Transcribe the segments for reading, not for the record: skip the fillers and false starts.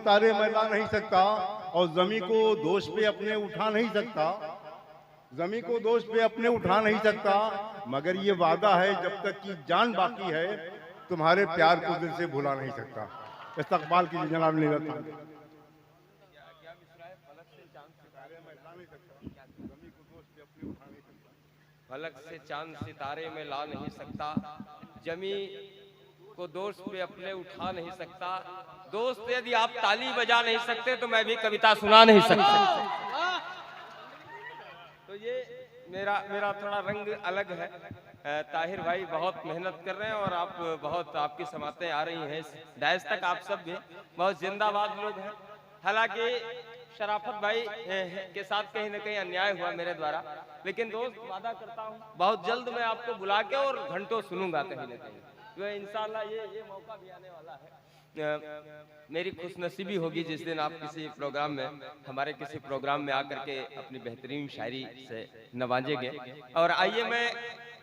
सितारे मैं ला नहीं सकता और जमी को दोष पे अपने उठा नहीं सकता, जमी को दोष पे अपने उठा नहीं सकता, मगर ये वादा है जब तक की जान बाकी है तुम्हारे प्यार को दिल से भुला नहीं सकता। इस्तकबाल कीजिए जनाब निगत। फलक से चांद सितारे में ला नहीं सकता, जमी को दोस्त पे अपने उठा नहीं सकता। दोस्त यदि आप ताली बजा नहीं सकते तो मैं भी कविता सुना नहीं सकता। तो ये मेरा थोड़ा रंग अलग है। ताहिर भाई बहुत मेहनत कर रहे हैं और आप बहुत आपकी समातें आ रही हैं डायस तक, आप सब भी बहुत जिंदाबाद लोग हैं। हालांकि शराफत भाई के साथ कहीं ना कहीं अन्याय हुआ मेरे द्वारा, लेकिन दोस्त वादा करता हूँ बहुत जल्द मैं आपको बुला के और घंटों सुनूंगा कहीं ना कहीं। जो इंशाल्लाह ये मौका भी आने वाला है। मेरी खुशनसीबी होगी जिस दिन आप किसी प्रोग्राम में, हमारे किसी प्रोग्राम में आकर के अपनी बेहतरीन शायरी से नवाजेंगे। और आइए, मैं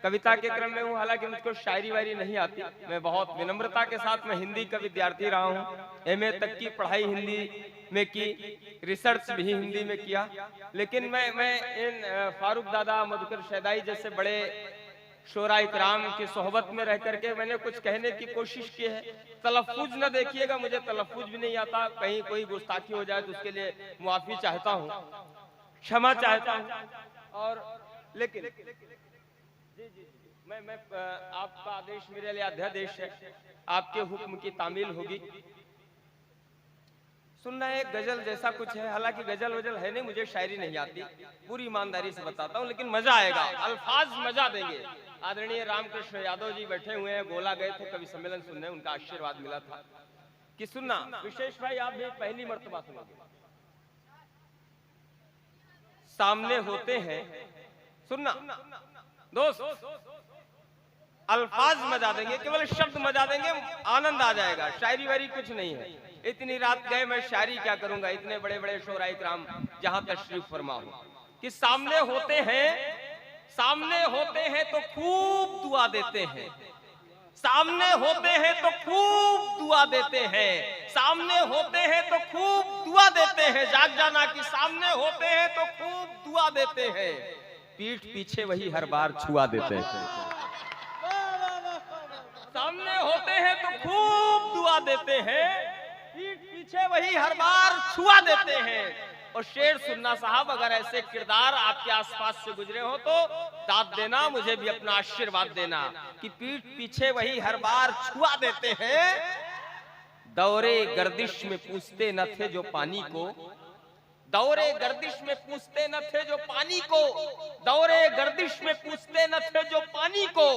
कविता के क्रम में हूँ, हालांकि मुझको शायरी वायरी नहीं आती। मैं बहुत विनम्रता के साथ मैं हिंदी का विद्यार्थी रहा हूँ, एमए तक की पढ़ाई हिंदी में की, रिसर्च भी हिंदी में किया। लेकिन मैं इन फारूक दादा, मधुकर शैदाई जैसे बड़े शोरा इकराम की सोहबत में रह करके मैंने कुछ कहने की कोशिश की है। तलफ्फुज न देखिएगा, मुझे तलफ्फुज भी नहीं आता, कहीं कोई गुस्ताखी हो जाए तो उसके लिए मुआफी चाहता हूँ, क्षमा चाहता हूँ। और लेकिन जी मैं आपका आदेश मेरे लिए अध्यादेश है, आपके हुक्म की तामील होगी। सुनना है गजल जैसा कुछ है, हालांकि गजल वजल है नहीं, मुझे शायरी नहीं आती, पूरी ईमानदारी से बताता हूँ, लेकिन मजा आएगा, अल्फाज मजा देंगे। आदरणीय रामकृष्ण यादव जी बैठे हुए हैं, गोला गए थे कवि सम्मेलन सुनने, उनका आशीर्वाद मिला था कि सुनना। विशेष भाई आप भी पहली मर्तबा सुनोगे। सामने होते हैं, सुनना दोस्त, अल्फाज मजा देंगे, केवल शब्द मजा देंगे, आनंद आ जाएगा। शायरी वायरी कुछ नहीं है। इतनी रात गए मैं शायरी क्या करूंगा, इतने बड़े बड़े शोरा इकराम जहां तशरीफ फरमा हो। कि सामने होते हैं तो खूब दुआ देते हैं, सामने होते हैं तो खूब दुआ देते हैं, सामने होते हैं तो खूब दुआ देते हैं। जाग जाना कि सामने होते हैं तो खूब दुआ देते हैं, पीठ पीछे वही हर बार छुआ देते हैं। सामने होते हैं तो खूब दुआ देते हैं, पीठ पीछे वही हर बार छुआ देते हैं। और शेर सुनना साहब, अगर ऐसे किरदार आपके आसपास से गुजरे हो तो दाद देना, मुझे भी अपना आशीर्वाद देना कि पीठ पीछे वही हर बार छुआ देते हैं। दौरे गर्दिश में पूछते न थे जो पानी को, दौरे गर्दिश में पूछते न थे जो पानी को, दौरे गर्दिश में पूछते न थे जो पानी को,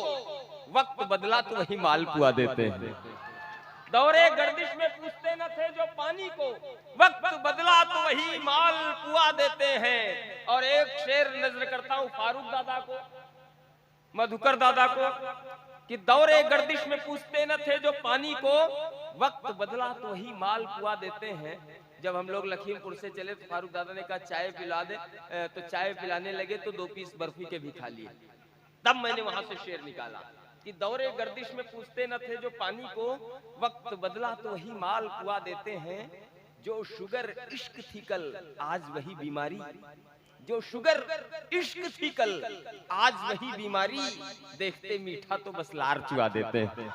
वक्त बदला तो वही मालपुआ देते हैं। दौरे गर्दिश में पूछते न थे जो पानी को, वक्त बदला तो वही मालपुआ देते हैं। और एक शेर नजर करता हूं फारूक दादा को, मधुकर दादा को, कि दौरे गर्दिश में पूछते न थे जो पानी को, वक्त बदला तो वही मालपुआ देते हैं। जब हम लोग लखीमपुर से चले तो फारूक दादा ने कहा चाय पिला दे, तो चाय पिलाने लगे तो 2 पीस बर्फी के भी खा लिए। तब मैंने वहां से शेर निकाला कि दौरे गर्दिश में पूछते न थे जो पानी को, वक्त बदला तो वही माल पुआ देते हैं। जो शुगर इश्क थी कल आज वही बीमारी, जो शुगर इश्क थी कल आज वही बीमारी, देखते मीठा तो बस लार चुआ देते हैं,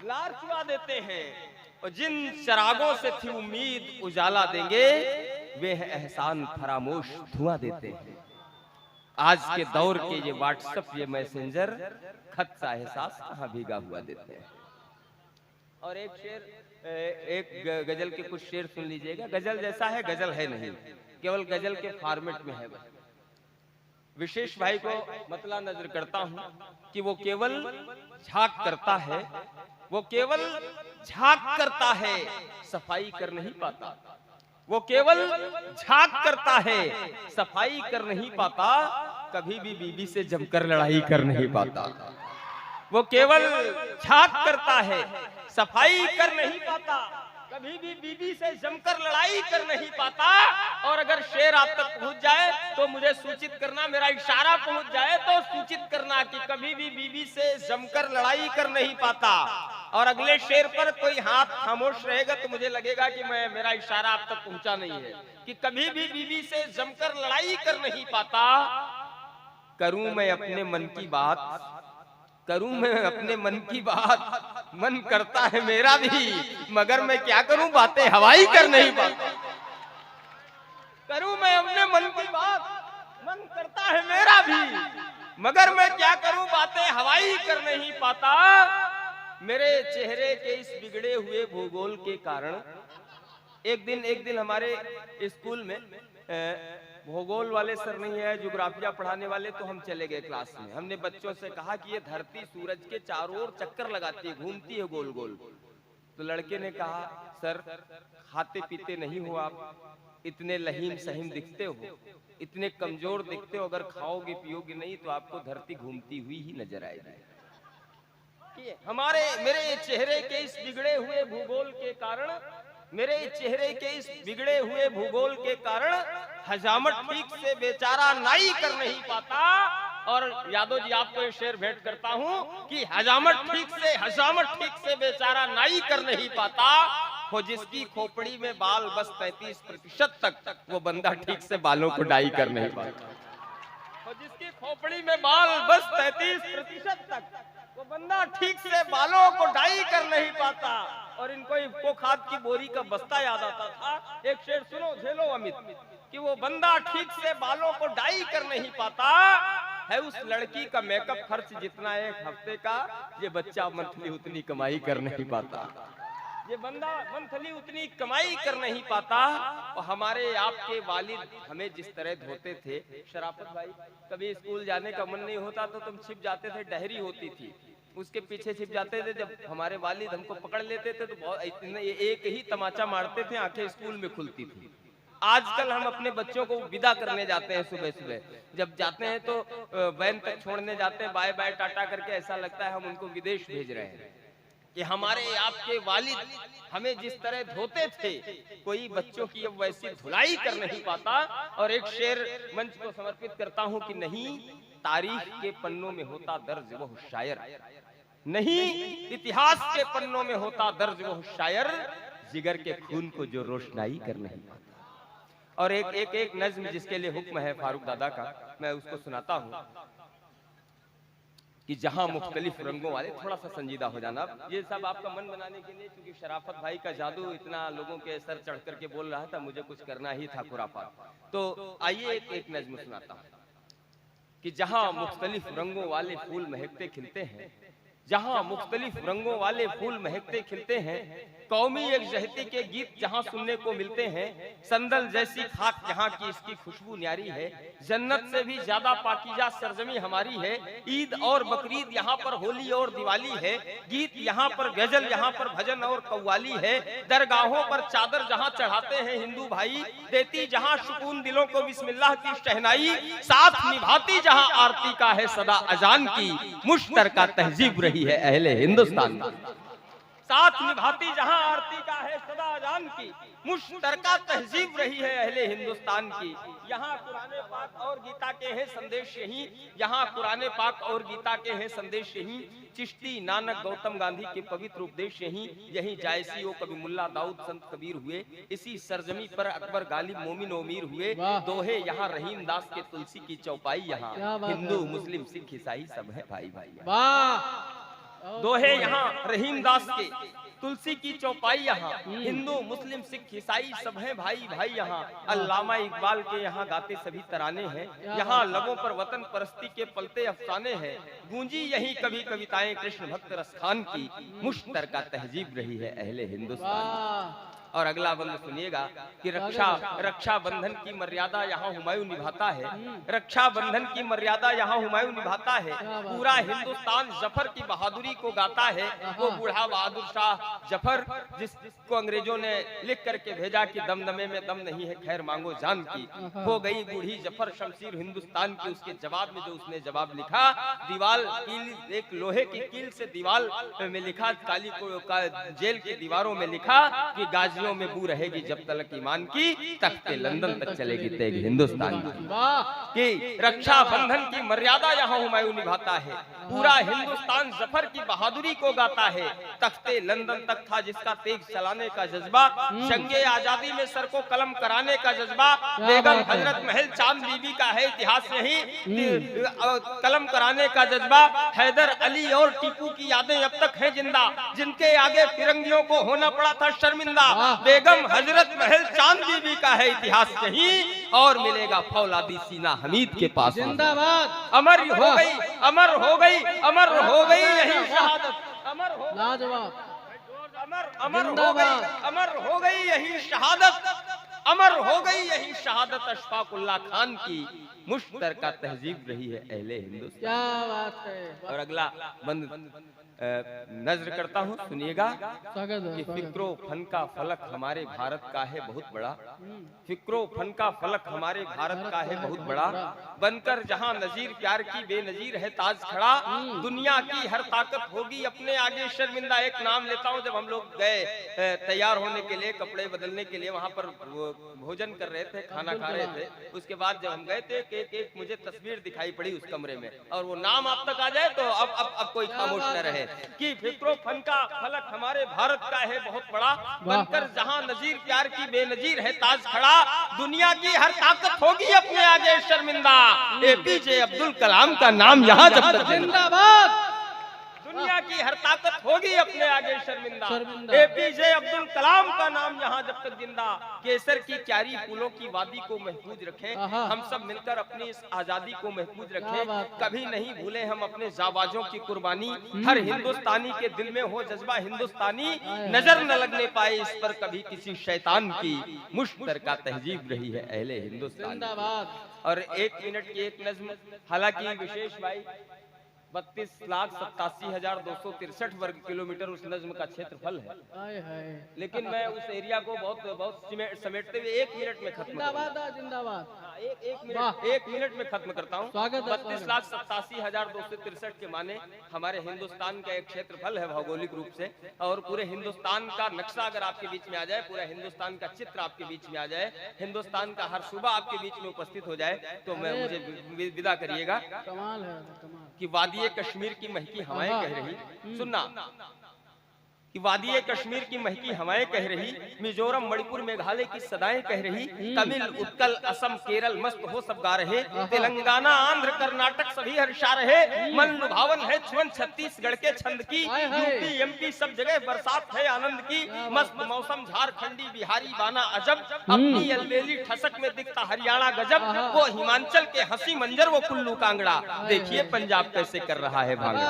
लार चुआ देते हैं। और जिन चरागों से थी उम्मीद उजाला देंगे, वे है एहसान फरामोश धुआं देते हैं। आज के दौर के ये व्हाट्सएप, ये मैसेंजर, खत सा एहसास कहाँ भीगा हुआ देते हैं। और एक शेर, एक गजल के कुछ शेर सुन लीजिएगा। गजल जैसा है गजल है नहीं, केवल गजल के फॉर्मेट में है। विशेष भाई को मतला नजर करता हूं कि वो केवल झांक करता है, वो केवल झांक करता है, सफाई कर नहीं पाता। वो केवल झांक करता है, सफाई कर नहीं पाता, कभी भी बीबी से जमकर लड़ाई कर नहीं पाता। वो केवल झांक करता है, सफाई कर नहीं पाता, कभी भी बीबी से जमकर लड़ाई कर नहीं पाता। और अगर शेर आप तक पहुंच जाए तो मुझे सूचित करना, मेरा इशारा पहुंच जाए तो सूचित करना कि कभी भी बीबी से जमकर लड़ाई कर नहीं पाता। और अगले शेर पर कोई हाथ खामोश रहेगा तो मुझे लगेगा कि मेरा इशारा आप तक पहुंचा नहीं है। कि कभी भी बीवी से जमकर लड़ाई कर नहीं पाता, करूं मैं अपने मन की बात, करूं मैं अपने मन की बात, मन करता है मेरा भी, मगर मैं क्या करूं बातें हवाई कर नहीं पाता। करूं मैं अपने मन की बात, मन करता है मेरा भी, मगर मैं क्या करूं बातें हवाई कर नहीं पाता। मेरे चेहरे के इस बिगड़े हुए भूगोल के कारण एक दिन हमारे स्कूल में भूगोल वाले सर नहीं है, ज्योग्राफिया पढ़ाने वाले, तो हम चले गए क्लास में। हमने बच्चों से कहा कि ये धरती सूरज के चारों ओर चक्कर लगाती है, घूमती है गोल गोल। तो लड़के ने कहा, सर खाते पीते नहीं हो आप, इतने लहीम सहीम दिखते हो, इतने कमजोर दिखते हो, अगर खाओगे पियोगे नहीं तो आपको धरती घूमती हुई ही नजर आएगी। मेरे चेहरे के इस बिगड़े हुए भूगोल के कारण, मेरे चेहरे के इस बिगड़े हुए भूगोल के कारण हजामत ठीक से बेचारा नाई कर नहीं पाता। और यादव जी आपको ये शेर भेंट करता हूं कि हजामत ठीक से बेचारा नाई कर नहीं पाता। हो जिसकी खोपड़ी में बाल बस 33% तक, वो बंदा ठीक से बालों को डाई कर नहीं पाता। हो जिसकी खोपड़ी में बाल बस 33% तक, वो बंदा ठीक से बालों को डाई कर नहीं पाता। और इनको इफ्को खाद की बोरी का बस्ता याद आता था। एक शेर सुनो, झेलो अमित, कि वो बंदा ठीक से बालों को डाई कर नहीं पाता है। उस लड़की का मेकअप खर्च जितना एक हफ्ते का, ये बच्चा मंथली उतनी कमाई कर नहीं पाता। ये बंदा मंथली उतनी कमाई कर नहीं पाता। और हमारे आपके वालिद हमें जिस तरह धोते थे, शराफत भाई, कभी स्कूल जाने का मन नहीं होता तो तुम छिप जाते थे, डहरी होती थी, उसके पीछे छिप जाते थे। जब हमारे वालिद हमको पकड़ लेते थे तो बहुत एक ही तमाचा मारते थे, आंखें स्कूल में खुलती थी। आजकल हम अपने बच्चों को विदा करने जाते हैं, सुबह सुबह जब जाते हैं तो वैन तक छोड़ने जाते हैं, बाय बाय टाटा करके, ऐसा लगता है हम उनको विदेश भेज रहे हैं। कि हमारे आपके वालिद हमें जिस तरह धोते थे, कोई बच्चों की अब वैसी धुलाई कर नहीं पाता। और एक शेर मंच को समर्पित करता हूं कि नहीं तारीख के पन्नों में होता दर्ज वो शायर, नहीं इतिहास के पन्नों में होता दर्ज वो शायर, जिगर के खून को जो रोशनाई कर नहीं पाता। और एक नज्म जिसके लिए हुक्म है फारूक दादा का, मैं उसको सुनाता हूं कि जहां मुख्तलिफ रंगों वाले, थोड़ा सा संजीदा हो जाना। ये सब आपका मन बनाने के लिए, क्योंकि शराफत भाई का जादू इतना लोगों के सर चढ़ करके बोल रहा था, मुझे कुछ करना ही था खुराफात। तो आइए एक नज्म सुनाता हूं कि जहां मुख्तलिफ रंगों वाले फूल महकते खिलते हैं, जहां मुख्तलिफ रंगों वाले फूल महकते खिलते हैं, कौमी एकजहती के गीत जहां सुनने को मिलते हैं, संदल जैसी खाक यहाँ की इसकी खुशबू न्यारी है, जन्नत से भी ज्यादा पाकीज़ा सरजमी हमारी है। ईद और बकरीद यहाँ पर होली और दिवाली है, गीत यहाँ पर गजल, यहाँ पर भजन और कव्वाली है। दरगाहों पर चादर जहाँ चढ़ाते हैं हिंदू भाई, देती जहाँ सुकून दिलों को बिस्मिल्लाह की शहनाई, साथ निभाती जहाँ आरती का है सदा अजान की, मुश्तरका तहजीब रही है अहले हिंदुस्तान की। साथ निभाती जहां आरती का है सदा अजान की, मुश्तरका तहजीब रही है अहले हिंदुस्तान की। यहाँ कुराने पाक और गीता के हैं संदेश यही, यहाँ कुराने पाक और गीता के हैं संदेश यही, चिश्ती नानक गौतम गांधी के पवित्र उपदेश यही, यही जायसी ओ कभी मुल्ला दाऊद संत कबीर हुए, इसी सरजमी पर अकबर गालिब मोमिन ओमीर हुए। दोहे यहाँ रहीम दास के तुलसी की चौपाई, यहाँ हिंदू मुस्लिम सिख ईसाई सब है भाई भाई। दोहे यहाँ रहीम दास के तुलसी की चौपाई, यहाँ हिंदू मुस्लिम सिख ईसाई सब हैं भाई भाई। यहाँ अल्लामा इकबाल के यहाँ गाते सभी तराने हैं, यहाँ लबों पर वतन परस्ती के पलते अफसाने हैं, गूंजी यही कभी कविताएं कृष्ण भक्त रसखान की, मुश्तरका तहजीब रही है अहले हिंदुस्तान। और अगला बंद सुनिएगा कि रक्षा बंधन की मर्यादा यहाँ हुमायूं निभाता है, रक्षा बंधन की मर्यादा यहाँ हुमायूं निभाता है। पूरा हिंदुस्तान जफर की बहादुरी को गाता है। वो बूढ़ा बहादुर शाह जफर जिसको अंग्रेजों ने लिख करके भेजा कि दमदमे में दम नहीं है खैर मांगो जान की, हो गई बूढ़ी जफर शमशीर हिंदुस्तान की। उसके जवाब में जो उसने जवाब लिखा, दीवाल कील, एक लोहे की कील से दीवाल में लिखा, काली को जेल की दीवारों में लिखा कि गाजियों बाजियों में बू रहेगी जब तक ईमान की, तख्ते लंदन तक चलेगी तेग हिंदुस्तान की। रक्षा बंधन की मर्यादा यहाँ हुमायूं निभाता है, पूरा हिंदुस्तान जफर की बहादुरी को गाता है। तख्ते लंदन तक था जिसका तेग चलाने का जज्बा, जंगे आजादी में सर को कलम कराने का जज्बा। बेगम हजरत महल चांद बीबी का है इतिहास नहीं, कलम कराने का जज्बा। हैदर अली और टीपू की यादें अब तक हैं जिंदा, जिनके आगे फिरंगियों को होना पड़ा था शर्मिंदा। बेगम हजरत महल चांद बीबी का है इतिहास नहीं, और मिलेगा फौलादी सीना हमीद के पास। जिंदाबाद। अमर हो गई, अमर हो गई, अमर हो गई यही शहादत, अमर हो, लाजवाब। अमर हो गई, अमर हो गई यही शहादत, अमर हो गई यही शहादत अशफाकुल्लाह खान की। मुश्तरका तहजीब रही है अहले हिंदुस्तान। क्या बात है। और अगला बंद नजर करता हूँ, सुनिएगा कि फिक्रो फन का फलक हमारे भारत का है बहुत बड़ा, फिक्रो फन का फलक हमारे भारत का है बहुत बड़ा। बनकर जहाँ नजीर प्यार की बेनजीर है ताज खड़ा, दुनिया की हर ताकत होगी अपने आगे शर्मिंदा। एक नाम लेता हूँ, जब हम लोग गए तैयार होने के लिए, कपड़े बदलने के लिए, वहां पर भोजन कर रहे थे, खाना खा रहे थे। उसके बाद जब हम गए थे एक मुझे तस्वीर दिखाई पड़ी उस कमरे में, और वो नाम आप तक आ जाए तो अब कोई खामोश न रहे कि फिक्रो फन का फलक हमारे भारत का है बहुत बड़ा। बनकर जहां नजीर प्यार की बेनजीर है ताज खड़ा, दुनिया की हर ताकत होगी अपने आगे शर्मिंदा। एपीजे अब्दुल कलाम का नाम यहाँ जब तक जिंदाबाद। दुनिया की हर ताकत होगी अपने आगे शर्मिंदा। एपीजे अब्दुल कलाम का नाम यहाँ जब तक जिंदा। केसर की क्यारी फूलों की वादी को महफूज रखें, हम सब मिलकर अपनी इस आजादी को महफूज रखें। कभी नहीं भूले हम अपने जाबाजों की कुर्बानी, हर हिंदुस्तानी के दिल में हो जज्बा हिंदुस्तानी। नजर न लगने पाए इस पर कभी किसी शैतान की, मुश्तरका तहजीब रही है अहले हिंदुस्तान। और 1 मिनट की एक नज्म, हालांकि विशेष भाई 32,87,263 वर्ग किलोमीटर उस नज्म का क्षेत्रफल है, लेकिन मैं उस एरिया को बहुत समेटते हुए 1 मिनट में खत्म जिंदाबाद। एक मिनट में खत्म करता हूँ। 32,87,263 के माने हमारे हिंदुस्तान का एक क्षेत्रफल है भौगोलिक रूप से, और पूरे हिंदुस्तान का नक्शा अगर आपके बीच में आ जाए, पूरा हिंदुस्तान का चित्र आपके बीच में आ जाए, हिंदुस्तान का हर सूबा आपके बीच में उपस्थित हो जाए, तो मैं मुझे विदा करिएगा। कमाल है, कि वादिये कश्मीर की महकी हवाएं कह रही, सुनना, कि वादिये कश्मीर की महकी हवाएं कह रही, मिजोरम मणिपुर मेघालय की सदाएं कह रही, तमिल उत्कल असम केरल मस्त हो सब गा रहे, तेलंगाना आंध्र कर्नाटक सभी हर्षा रहे। मन लुभावन है छुअन छत्तीसगढ़ के छंद की, यूपी एमपी सब जगह बरसात है आनंद की। मस्त मौसम झारखंडी बिहारी बाना अजब, अपनी अलबेली ठसक में दिखता हरियाणा गजब। वो हिमाचल के हंसी मंजर वो कुल्लू कांगड़ा, देखिए पंजाब कैसे कर रहा है भांगड़ा।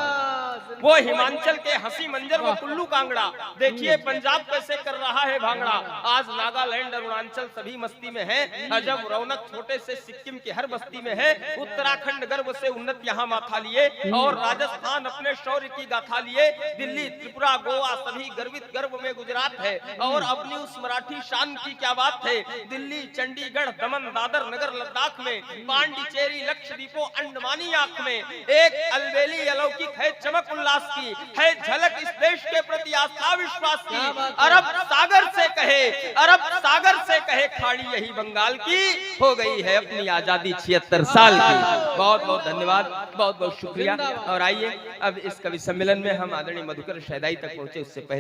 वो हिमाचल के हंसी मंजर वो कुल्लू कांगड़ा, देखिए पंजाब कैसे कर रहा है भांगड़ा। आज नागालैंड अरुणाचल सभी मस्ती में है, अजब रौनक छोटे से सिक्किम की हर बस्ती में है। उत्तराखंड गर्व से उन्नत यहाँ माथा लिए, और राजस्थान अपने शौर्य की गाथा लिए। दिल्ली त्रिपुरा गोवा सभी गर्वित गर्व में गुजरात है, और अपनी उस मराठी शान की क्या बात है। दिल्ली चंडीगढ़ दमन दादर नगर लद्दाख में, पांडिचेरी लक्षद्वीपों अंडमानी आंख में, एक अलबेली अलौकिक है चमक उल्लास की, है झलक इस देश के प्रति आस्था विश्वास की। अरब सागर से कहे, अरब सागर से कहे खाड़ी यही बंगाल की, हो गई है अपनी आजादी 76 साल की। बहुत बहुत धन्यवाद, बहुत बहुत शुक्रिया। और आइए अब इस कवि सम्मेलन में हम आदरणीय मधुकर शहदाई तक पहुंचे, उससे पहले